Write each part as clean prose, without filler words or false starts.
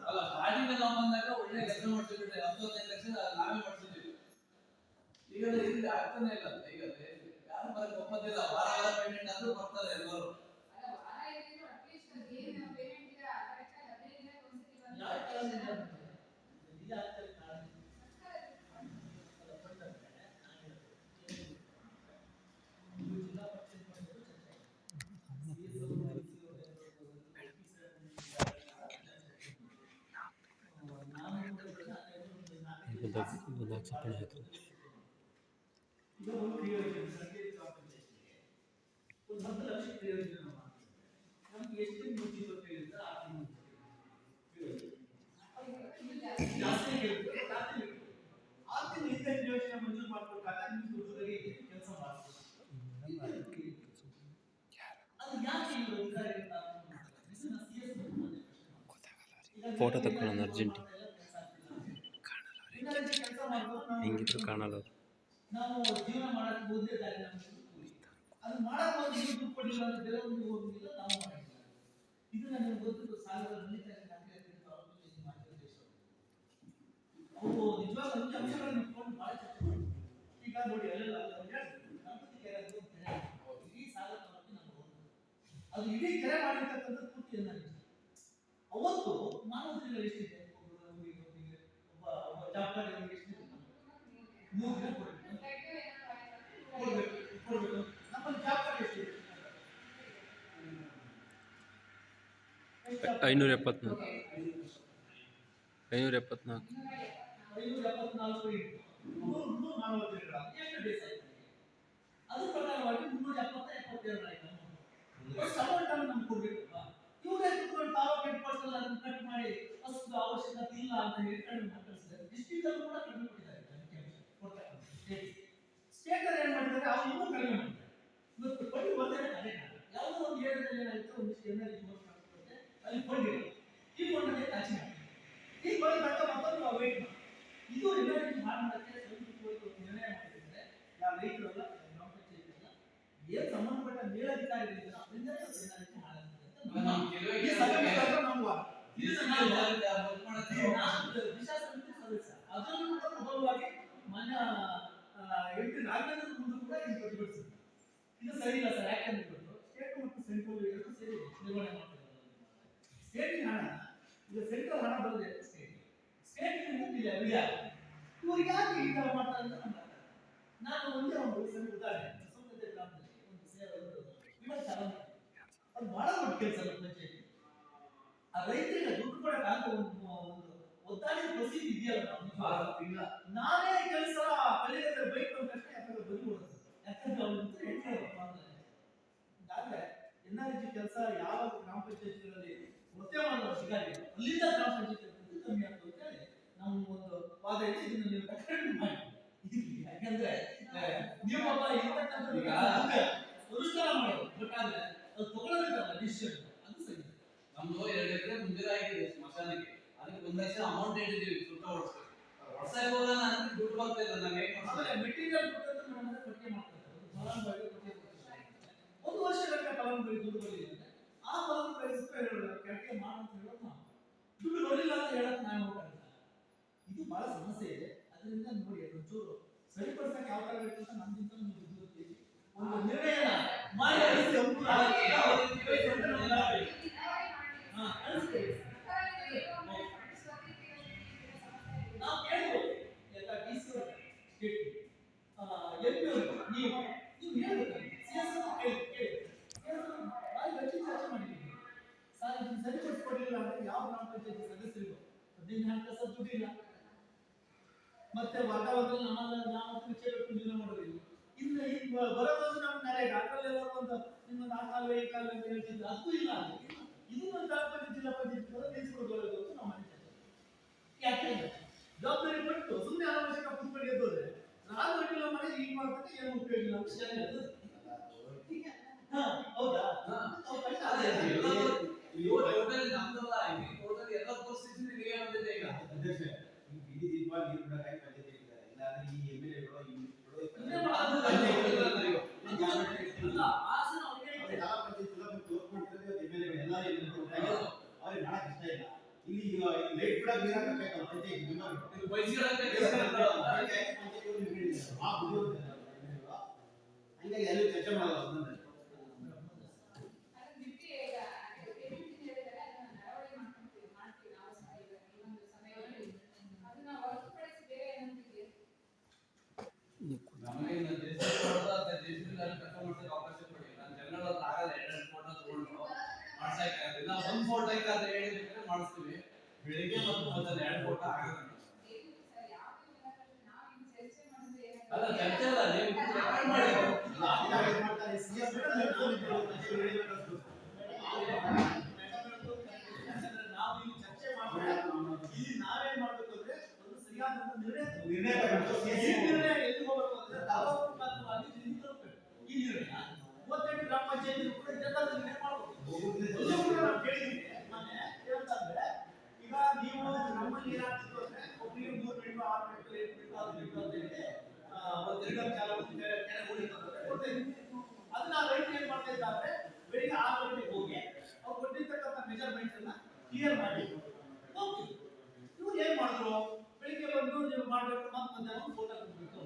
ಅಲ್ಲ ಸ್ಟಾರ್ಟಿಂಗ್ ನಾವು ಬಂದಾಗ ಒಳ್ಳೆ ಕೆಲಸ ಮಾಡ್ತಿದ್ವಿ, 95 ಲಕ್ಷ ನಾವೇ ಮಾಡ್ತಿದ್ವಿ. ಈಗ ಇಲ್ಲಿ ಆಗ್ತಾನೆ ಇಲ್ಲ. ಈಗ ಯಾರು ಬರಕ್ಕೆ ಒಪ್ಪದಿಲ್ಲ. ವಾರ ವಾರ ಪೇಮೆಂಟ್ ಆದ್ರೂ ಬರ್ತಾರೆ ಎಲ್ಲರೂ. ಫೋಟೋ ತಕ್ಕೊಳ್ಳೋಣ ಅರ್ಜೆಂಟ್. ಹೆಂಗಿದ್ರು ಕಾಣಲ್ಲ. ನಾವು ಜೀವನ ಮಾಡಕ್ಕೆ ಮುಂದೆ ದಾರಿ ಅದು ಮಾಡಕ್ಕೆ ಒಂದು ದುಡ್ಡು ಕೊಡಲಿಲ್ಲ ಅಂದ್ರೆ ಬೇರೆ ಒಂದು ಹೋಗಿಲ್ಲ, ನಾವು ಮಾಡಿಲ್ಲ. ಇದು ನನಗೆ ಗೊತ್ತಿದ್ದು ಸಾಲದ ಅವು ನಿಜವಾದ ಅಂಶಗಳನ್ನು ಇಟ್ಕೊಂಡು ಬಹಳ ಚರ್ಚೆ ಮಾಡ್ತೀವಿ. ಈಗ ನೋಡಿ ಅಲ್ಲೆಲ್ಲ ಗಣಪತಿ ಕೆರೆ ಅಂತ ಇಡೀ ಸಾಗರ ತಾಲೂಕಿಗೆ ನಾವು ಅದು ಇಡೀ ಕೆರೆ ಮಾಡಿರ್ತಕ್ಕಂಥ ಪೂರ್ತಿ ಏನಾಗಿದೆ ಅವತ್ತು ಮಾನವತೆಗಳು ಎಷ್ಟಿದೆ. ಒಬ್ಬ ಜಾಬಾರಿ ಎಷ್ಟಿದೆ, 3 ದಿನ ಕೊಡ್ಬೇಕು. ನಮ್ಮಲ್ಲಿ ಜಾಬಾರಿ ಎಷ್ಟಿದೆ? 574 ಅದು ಪ್ರಕಾರವಾಗಿ 370-72 ಆಯ್ತು. ನಮ್ಗೆ ಕೊಡ್ಬೇಕು. ಇವರೇ ಕುತ್ಕೊಂಡು ತಾಲೂಕು ಹೆಡ್ ಕ್ವಾರ್ಟರ್ ಅದನ್ನು ಕಟ್ ಮಾಡಿ ಅಷ್ಟು ಅವಶ್ಯಕತೆ ಇಲ್ಲ ಅಂತ ಹೇಳ್ಕೊಂಡು ಮಾತಾಡ್ಸಿದ್ದಾರೆ. ಡಿಸ್ಟ್ರಿಕ್ಟ್ ಅಲ್ಲೂ ಕೂಡ ಕಡಿಮೆ ಕೊಟ್ಟಿದ್ದಾರೆ. ಸ್ಟೇಟ್ ಏನ್ ಮಾಡಿದ್ದಾರೆ, ಅವ್ರು ಇನ್ನೂ ಕಡಿಮೆ ಮಾಡಿದ್ದಾರೆ. ಇವತ್ತು ಕೊಟ್ಟು ಒಂದೇ ಕಡೆ ಯಾವುದೋ ಒಂದು ಏರಿಯಾದಲ್ಲಿ ಏನಾಯ್ತು, ಒಂದಿಷ್ಟು ಎನರ್ಜಿ ಮಾಡ್ಕೊಳ್ತಾರೆ, ಅಲ್ಲಿ ಫಂಡ್ ಇದೆ. ಈ ಫಂಡ್ ಟಚ್ ಮಾಡಿ ಈ ಫಂಡ್ ತಕ್ಕ ಮತ್ತೊಂದು ನಾವು ವೇಟ್ ಮಾಡಿ ಇದು ಎನರ್ಜಿ ಮಾಡೋದಕ್ಕೆ ನಿರ್ಣಯ ಮಾಡಿದ್ರೆ ಯಾವ ರೈತರಲ್ಲ, ಗ್ರಾಮ ಪಂಚಾಯತ್ ಎಲ್ಲ ಏನ್ ಸಂಬಂಧಪಟ್ಟ ಮೇಲಧಿಕಾರಿಗಳಿಂದ ಅವರಿಂದ ಎನರ್ಜಿ ಮಾಡೋದು. ಅದನ್ನು ಕೂಡ ಪ್ರಬಲವಾಗಿ ಮಾನ್ಯ MP ರಾಘವೇಂದ್ರ ಮುಂದೆ ಕೂಡ ಪ್ರತಿಭಟಿಸಿದ್ರು. ಇದು ಸರಿ ಇಲ್ಲ ಸರ್, ಯಾಕಂದ್ರೆ ಸ್ಟೇಟ್ ಮತ್ತು ಸೆಂಟ್ರಲ್ ಎರಡು ಸೇರಿ ನಿರ್ವಹಣೆ ಮಾಡ್ತಿದ್ದಾರೆ. ಸ್ಟೇಟಿನ ಹಣ ಈಗ ಸೆಂಟ್ರಲ್ ಹಣ ಬರುತ್ತೆ, ಸ್ಟೇಟ್ ಇವ್ರಿಗೆ ಯಾಕೆ ಈ ತರ ಮಾಡ್ತಾರೆ ಅಂತ ನಾನು ಒಂದೇ ಒಂದು ಸಣ್ಣ ಉದಾಹರಣೆ. ಬಸವನಗುಡಿ ಗ್ರಾಮದಲ್ಲಿ ಒಂದು ಸೇವೆ ಅದು ಬಹಳ ದೊಡ್ಡ ಕೆಲಸ. ಪಂಚಾಯತಿ ಆ ರೈತರಿಗೆ ದುಡ್ಡು ಕೊಡಕ್ಕಾಗ ಒಂದು ಒತ್ತಾಯ ಪ್ರಸಿದ್ಧಿ ಇದೆಯಲ್ಲ, ನಾನೇ ಕೆಲಸ ಕಲಿಯೋದ್ರ ಬೈಕ್ ಬಂದ ತಕ್ಷಣ ಯಾಕಂದ್ರೆ ಬಂದ್ಬಿಡುತ್ತೆ. ಯಾಕಂದ್ರೆ ಅವ್ರು ಎನ್ಆರ್ಜಿ ಕೆಲಸ ಯಾವ ಗ್ರಾಮ ಪಂಚಾಯತಿಗಳಲ್ಲಿ ಒತ್ತೆ ಮಾಡುವ ಅಧಿಕಾರಿ ಅಲ್ಲಿಂದ ಗ್ರಾಮ ಪಂಚಾಯತಿ ಕಮ್ಮಿ ಆಗ್ತದೆ ಅಂತ ಹೇಳಿ ನಾವು ಒಂದು ವಾದ ಇದೆ. ಇದನ್ನು ನೀವು ಕಟ್ಟಡ ಮಾಡಿ, ಯಾಕಂದ್ರೆ ನೀವು ಒಬ್ಬ ಇರ್ತಕ್ಕಂಥ ಅನುಷ್ಠಾನ ಮಾಡೋದು, ಬಟ್ ಆದ್ರೆ ಅದು ತಗೊಳ್ಳೋದಕ್ಕಲ್ಲ ಡಿಸಿಷನ್, ಅದು ಸರಿ. ನಮ್ದು 2 ಎಕರೆ ಮುಂದಿರ ಆಗಿದೆ ಸ್ಮಶಾನಕ್ಕೆ, ಅದಕ್ಕೆ 1 ಲಕ್ಷ ಅಮೌಂಟ್ ಇಟ್ಟಿದ್ದೀವಿ. ಸುತ್ತ ಹೊಡ್ಸಕ್ಕೆ ಹೋಗೋಣ ಅಂದ್ರೆ ದುಡ್ಡು ಬರ್ತಾ ಇಲ್ಲ. ನಾನು ಹೇಗೆ ಮಾಡ್ತಾರೆ ಮೆಟೀರಿಯಲ್ ಕೊಟ್ಟಂತ ನಮ್ಮ ಪಟ್ಟಿಗೆ ಮಾಡ್ತಾರೆ. ಒಂದು ವರ್ಷ ಗಂಟೆ ಫಲಾನುಭವಿ ದುಡ್ಡು ಬಂದಿದೆ, ಆ ಫಲಾನುಭವಿ ಕೆಳಗೆ ಮಾಡಂತ ಹೇಳೋದು ನಾವು, ದುಡ್ಡು ಬರಲಿಲ್ಲ ಅಂತ ಹೇಳಕ್ ನಾವು ಹೋಗಲ್ಲ. ಇದು ಬಹಳ ಸಮಸ್ಯೆ ಇದೆ. ಅದರಿಂದ ನೋಡಿ ಒಂಚೂರು ಸರಿಪಡಿಸಕ್ಕೆ ಯಾವ ತರ ಬೇಕು ಅಂತ ನಮ್ಗಿಂತ ಒಂದು ನಿರ್ಣಯ ಮಾಡಿ ನಾವು ಕೇಳ್ಬೋದು. ಎಲ್ಲ DC ನೀವು ಹೇಳ್ಬೇಕು, ಚರ್ಚೆ ಮಾಡಿದ್ದೀವಿ ಸರ್, ಇದು ಸರಿಪಡಿಸ್ಕೊಡ್ಲಿಲ್ಲ ಅಂದ್ರೆ ಯಾವ ಗ್ರಾಮ ಪಂಚಾಯತಿ ಸದಸ್ಯರಿಗೂ 15 ಹಂತ ದುಡ್ಡು ಇಲ್ಲ. ಮತ್ತೆ ವಾತಾವರಣ ನಾವು ಜೀವನ ಮಾಡೋದಿಲ್ಲ. ಇನ್ನು ಈಗ ಬರೋದು ನಮ್ಮ ನರೇಗ ಅದರಲ್ಲೆಲ್ಲ ಒಂದು ಇನ್ನೊಂದು ಆ ಕಾಲುವೆ ಈ ಕಾಲುವೆ ಅಂತ ಹೇಳ್ತಿದ್ರು, ಅದು ಇಲ್ಲ. ಇದು ಒಂದು ಗ್ರಾಮ ಪಂಚಾಯತ್ ಜಿಲ್ಲಾ ಪಂಚಾಯತ್ ನಿಲ್ಸ್ಕೊಡ್ಬೋದು ಅಂತ ನಾವು ಮನೆ ಯಾಕೆಂದ್ರೆ ಜವಾಬ್ದಾರಿ ಪಟ್ಟು ಸುಮ್ಮನೆ ಅನಾವಶ್ಯಕ ಪುಸ್ತಕ ಎದ್ದೋದ್ರೆ ನಾನು ಹೊಟ್ಟಿಲ್ಲ ಮನೆ ಈಗ ಮಾಡ್ತಾರೆ, ಏನು ಉಪಯೋಗ ಇಲ್ಲ ಅಂತ ಹೌದಾ? ಎಲ್ಲ ಪರಿಸ್ಥಿತಿ ಈಗ ಬೀದಿ ದೀಪ ನೀರು ಬಿಡಕಾಯಿ ಪಂಚಾಯತಿ ಇದ್ದಾರೆ. ಇಲ್ಲಾಂದ್ರೆ ಈ MLA-ಗಳು ಅವ್ರಿಗೆ ಮಾಡಕ್ ಇಷ್ಟ ಇಲ್ಲ. ಇಲ್ಲಿ ಈಗ ಲೈಟ್ ಕೂಡ ನೀರು ಹಾಕಬೇಕಲ್ಲ ಪಂಚಾಯತ್ ಇದು ಬೈಸ್ಗಳಂತೆ ಹಂಗಾಗಿ ಎಲ್ಲೂ ಚರ್ಚೆ ಮಾಡಲ್ಲ ಅದನ್ನ ನಮಗೆ ಇನ್ನು ದೇಶದಲ್ಲಿ ಮಾಡೋದು ಅದೇ ದೇಶದಲ್ಲಿ ಅಲ್ಲಿ ಕೆಲಸ ಮಾಡ್ಸಕ್ಕೆ ಅವಕಾಶ ಕೊಡಿ. ನಾನು ಜನರಲ್ ಅಲ್ಲಿ ಆಗಲ್ಲ, ಎರಡು ಫೋಟೋ ತಗೊಂಡು ಮಾಡ್ಸಕ್ಕೆ ಆಗೋದಿಲ್ಲ. ಒಂದು ಫೋಟೋ ಆದ್ರೆ ಹೇಳಿದ್ರೆ ಮಾಡಿಸ್ತೀವಿ. ಬೆಳಿಗ್ಗೆ ಮತ್ತು ಮಧ್ಯಾಹ್ನ ಎರಡು ಫೋಟೋ ಆಗಲ್ಲ. ಅಲ್ಲ ಚರ್ಚೆ ಅಲ್ಲ, ನೀವು ರೆಕಾರ್ಡ್ ಮಾಡಿ. ಮಾಡ್ತಾರೆ ಸಿಎಂ ನಾವು ಇಲ್ಲಿ ಚರ್ಚೆ ಮಾಡೋಣ. ಇಲ್ಲಿ ನಾವೇನ್ ಮಾಡ್ಬೇಕು ಅಂದ್ರೆ ಒಂದು ಸರಿಯಾದ ನಿರ್ಣಯ ತಗೊಳ್ಬೇಕು. ಈ ನಿರ್ಣಯ ಎಲ್ಲಿ ಹೋಗ್ಬೇಕು ಅಂದ್ರೆ ತಾಲೂಕಾತ್ಮಕವಾಗಿ ಇಲ್ಲಿ ತಲುಪಬೇಕು. ಈ ನಿರ್ಣಯ 38 ಗ್ರಾಮ ಪಂಚಾಯತ್ ಕೂಡ ಜನರ ನಿರ್ಣಯ ಮಾಡಬೇಕು. ಎಲ್ಲೂ ಕೂಡ ನಾವು ಕೇಳಿದ್ದೀವಿ. ಮೊನ್ನೆ ಹೇಳ್ತಾರೆ ಈಗ ನೀವು ನಮ್ಮಲ್ಲಿ ಏನಾಗ್ತಿತ್ತು ಅಂದ್ರೆ ಒಬ್ಬರಿಗೆ 3 ಮಿನಿಟ್ 6 ಮಿನಿಟ್ 8 ಮಿನಿಟ್ 10 ಮಿನಿಟ್ ಅಂತ ಹೇಳಿ ಒಂದು ತಿರುಗಾಟ ಚಾಲು ಅದನ್ನ ರೈತರು ಏನ್ ಮಾಡ್ತಾ ಇದ್ದಾರೆ, ಬೆಳಿಗ್ಗೆ 6 ಗಂಟೆಗೆ ಹೋಗಿ ಅವ್ರು ಕೊಟ್ಟಿರ್ತಕ್ಕಂಥ ಮೆಜರ್ಮೆಂಟ್ಸ್ ಅನ್ನ ಕ್ಲಿಯರ್ ಮಾಡಿ ಹೋಗ್ತೀವಿ. ಇವ್ರು ಏನ್ ಮಾಡಿದ್ರು, ಬೆಳಿಗ್ಗೆ ಬಂದು ನೀವು ಮಾಡ್ಬೇಕು ಮತ್ತೆ ಮಧ್ಯಾಹ್ನ ಫೋಟೋ ಕೊಡ್ಬೇಕು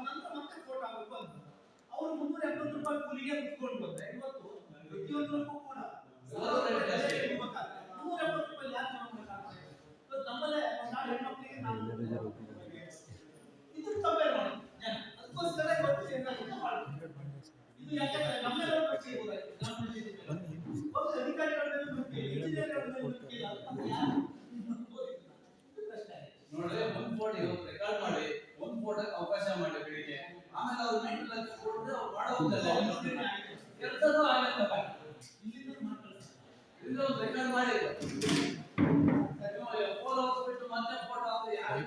ನಂತರ ಮತ್ತೆ ಫೋಟೋ ಹಾಕಬೇಕು ಅಂತ ಅವ್ರು 370 ರೂಪಾಯಿ ಕೂಲಿಗೆ ಕುತ್ಕೊಂಡು ಬಂದ್ರೆ ಇವತ್ತು ಪ್ರತಿಯೊಂದಕ್ಕೂ ಕೂಡ 370 ರೂಪಾಯಿ ಯಾಕೆ ಮಾಡ್ಬೇಕಾಗ್ತದೆ? ಇವತ್ತು ನಮ್ಮಲ್ಲೇ ನಾಳೆ ಹೆಣ್ಮಕ್ಳಿಗೆ ನಾನು ಇದು ಕಂಪೇರ್ ಮಾಡೋದು ಜನ ಅದಕ್ಕೋಸ್ಕರ ಇವತ್ತು ಏನಾಗುತ್ತೆ ಮಾಡ್ತೀವಿ. ಇದು ಯಾಕಂದ್ರೆ ನಮ್ಮೆಲ್ಲ ಪಕ್ಷಿ ಅಧಿಕಾರಿಗಳ ಮೇಲೆ ನಂಬಿಕೆ, ಇಂಜಿನಿಯರ್ಗಳ ಮೇಲೆ ನಂಬಿಕೆ ಇಲ್ಲ. ಅದು ಯಾರು ಇದು ಕಷ್ಟ ಇದೆ ನೋಡಿ. ಒಂದು ಫೋಟೋ ಇವತ್ತು ರೆಕಾರ್ಡ್ ಮಾಡಿ, ಒಂದು ಫೋಟೋಕ್ಕೆ ಅವಕಾಶ ಮಾಡಿ ಬೆಳಿಗ್ಗೆ. ಆಮೇಲೆ ಅವ್ರು ಮೆಂಟಲ್ ಆಗಿ ಕೊಟ್ಟರೆ ಅವ್ರು ಮಾಡೋದಿಲ್ಲ. ಕೆಲಸನೂ ಆಗಲ್ಲ. ಇಲ್ಲಿಂದ ಮಾತಾಡ್ತಾರೆ. ಇದನ್ನ ಒಂದು ರೆಕಾರ್ಡ್ ಮಾಡಿ ಫೋಟೋ ಹಾಕ್ಬಿಟ್ಟು ಮತ್ತೆ ಫೋಟೋ ಹಾಕಿ ಯಾರು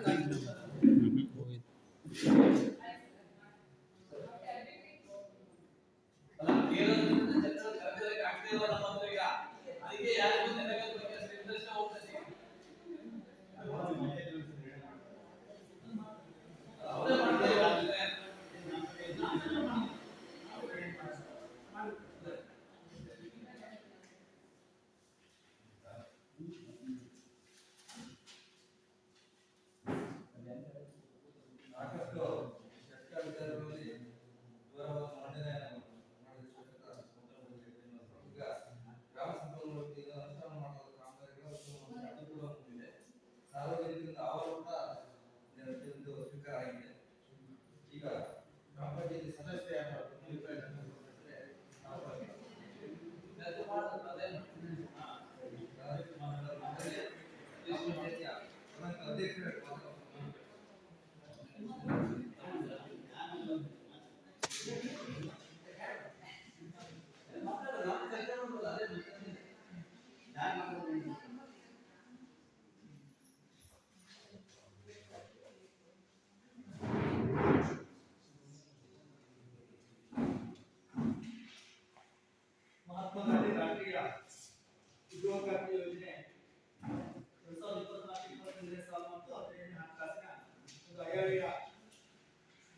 ಸಾರ್ವಜನಿಕರಿಂದ ಆರೋಪ ಸ್ವೀಕಾರ ಆಗಿದೆ. ಈಗ ಗ್ರಾಮ ಪಂಚಾಯತಿ ಸದಸ್ಯ ಮಹಾತ್ಮ ಗಾಂಧಿ ರಾಷ್ಟ್ರೀಯ ಉದ್ಯೋಗ ಖಾತ್ರಿ ಯೋಜನೆ 2024-25ನೇ ಸಾಲು ಮತ್ತು 15ನೇ ಹಣಕಾಸಿನ ಒಂದು ಆಯವ್ಯಯ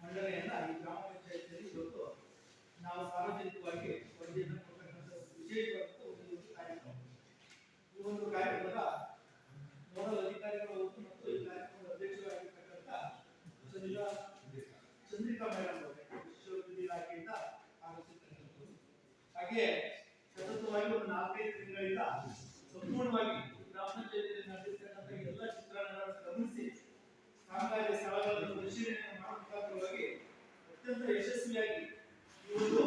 ಮಂಡನೆಯನ್ನ ಈ ಗ್ರಾಮ ಪಂಚಾಯತಿಯಲ್ಲಿ ಇವತ್ತು ನಾವು ಸಾರ್ವಜನಿಕವಾಗಿ ವರದಿಯನ್ನು ಕೊಡ್ತಕ್ಕಂಥ ವಿಶೇಷವಾದ ಒಂದು ಕಾರ್ಯಕ್ರಮ. ಈ ಒಂದು ಕಾರ್ಯಕ್ರಮದ ನೋಡಲ್ ಅಧಿಕಾರಿಗಳು ಮತ್ತು ಈ ಕಾರ್ಯಕ್ರಮದ ಅಧ್ಯಕ್ಷರಾಗಿರ್ತಕ್ಕಂಥ ಚಂದ್ರಿಕಾ ಮೇಡಮ್ ಅವರು ವಿಶ್ವವಿದ್ಯಾಲಯ ಇಲಾಖೆಯಿಂದ ಆಗಮಿಸಿರ್ತಕ್ಕಂಥದ್ದು. ಹಾಗೆ ಸತತವಾಗಿ ಒಂದು 4-5 ತಿಂಗಳಿಂದ ಸಂಪೂರ್ಣವಾಗಿ ಗ್ರಾಮ ಪಂಚಾಯತಿಯಲ್ಲಿ ನಡೆದಿರ್ತಕ್ಕಂಥ ಎಲ್ಲ ಚಿತ್ರಣಗಳನ್ನು ಗಮನಿಸಿ ಕಾಮಗಾರಿ ಸ್ಥಳಗಳನ್ನು ಪರಿಶೀಲನೆ ಮಾಡುವ ಮುಖಾಂತರವಾಗಿ ಅತ್ಯಂತ ಯಶಸ್ವಿಯಾಗಿ ಈ ಒಂದು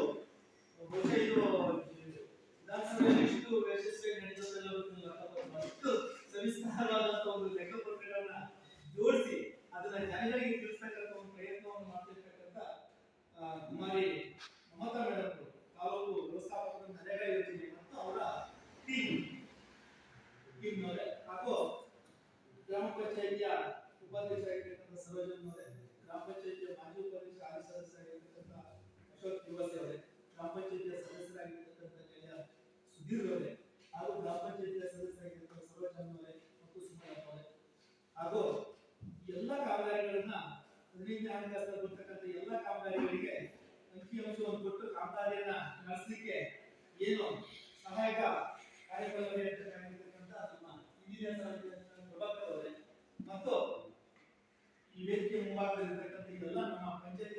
ಬಹುಶಃ ಇದು ವಿಧಾನಸಭೆಯಲ್ಲಿ ಎಷ್ಟು ಯಶಸ್ವಿಯಾಗಿ ನಡೆದಿಲ್ಲ ಗೊತ್ತಿಲ್ಲ. ಅಷ್ಟು ಸವಿಸ್ತಾರವಾದಂತಹ ಒಂದು ಲೆಕ್ಕಪತ್ರಗಳನ್ನ ಜೋಡಿಸಿ ಅದನ್ನ ಜನಗಳಿಗೆ ತಿಳಿಸ್ತಕ್ಕಂಥ ಒಂದು ಪ್ರಯತ್ನವನ್ನು ಮಾಡ್ತಿರ್ತಕ್ಕಂಥ ಕುಮಾರಿ ಮಮತಾ ಮೇಡಮ್ ತಾಲೂಕು ವ್ಯವಸ್ಥಾಪಕರು ನರೇಗಾ ಯೋಜನೆ ಮತ್ತು ಅವರ ಟೀಮ್ನವರೇ ಹಾಗೂ ಗ್ರಾಮ ಪಂಚಾಯಿತಿಯ ಉಪಾಧ್ಯಕ್ಷರಾಗಿರ್ತಕ್ಕಂಥ ಸರೋಜನ್ ಅವರೇ, ಗ್ರಾಮ ಪಂಚಾಯಿತಿಯ ಮಾಜಿ ಉಪಾಧ್ಯಕ್ಷ ಹಾಲಿ ಸದಸ್ಯರಾಗಿರ್ತಕ್ಕಂಥ ಅಶೋಕ್ ಯುವಸಿ ಅವರೇ, ಗ್ರಾಮ ಪಂಚಾಯಿತಿಯ ಸದಸ್ಯರಾಗಿರ್ತಕ್ಕಂಥ ಗೆಳೆಯ ಸುಧೀರ್ ಅವರೇ ಹಾಗೂ ಗ್ರಾಮ ಪಂಚಾಯಿತಿಯ ಸದಸ್ಯರಾಗಿರ್ತಕ್ಕಂಥ ಸರೋಜನ್ ಅವರೇ ಮತ್ತು ಸುಮಲತಾ ಅವರೇ ಹಾಗೂ ಎಲ್ಲ ಕಾಮಗಾರಿಗಳನ್ನ 15ನೇ ಹಣಕಾಸಿನಲ್ಲಿ ಬರ್ತಕ್ಕಂಥ ಎಲ್ಲ ಕಾಮಗಾರಿಗಳಿಗೆ ಅಂಕಿಅಂಶವನ್ನು ಕೊಟ್ಟು ಕಾಮಗಾರಿಯನ್ನ ನಡೆಸಲಿಕ್ಕೆ ಏನು ಸಹಾಯಕ ಕಾರ್ಯಪಾಲಕರಾಗಿರ್ತಕ್ಕಂಥ ನಮ್ಮ ಇಂಜಿನಿಯರ್ ಪ್ರಭಾಕರ್ ಅವರೇ ಮತ್ತು ಈ ವೇದಿಕೆ ಮುಂಭಾಗದಲ್ಲಿರ್ತಕ್ಕಂಥ ಇದೆಲ್ಲ ನಮ್ಮ ಪಂಚಾಯತಿ